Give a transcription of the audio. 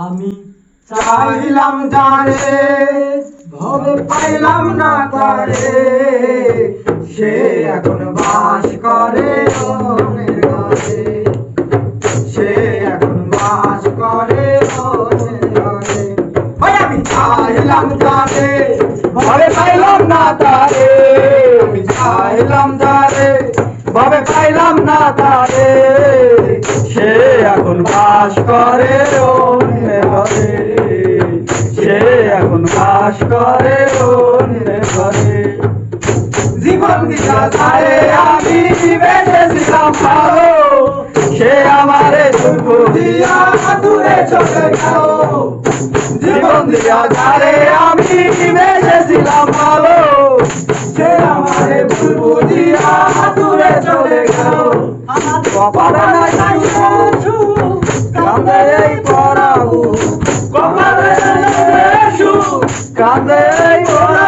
আমি চাইলাম তারে ভবে পাইলাম না তারে, সে এখন বাস করে অন্যের ঘরে, সে এখন বাস করে অন্যের ঘরে। ওই আমি চাইলাম তারে ভবে পাইলাম না তারে, আমি চাইলাম তারে ভবে পাইলাম না তারে, সে এখন বাস করে অন্যের ঘরে, সে এখন বাস করে অন্যের ঘরে। জীবন দিয়া তারে আমি বেঁচেছিলাম ভালো, সে আমারে দুঃখ দিয়া দূরে চলে গেল। জীবন দিয়া তারে আমি বেঁচেছিলাম ভালো, সে আমারে দুঃখ দিয়া দূরে চলে গেল। কপালে নাই সুখ কাঁদে এই পরাবু, কপালে নাই সুখ কাঁদে এই পরাবু।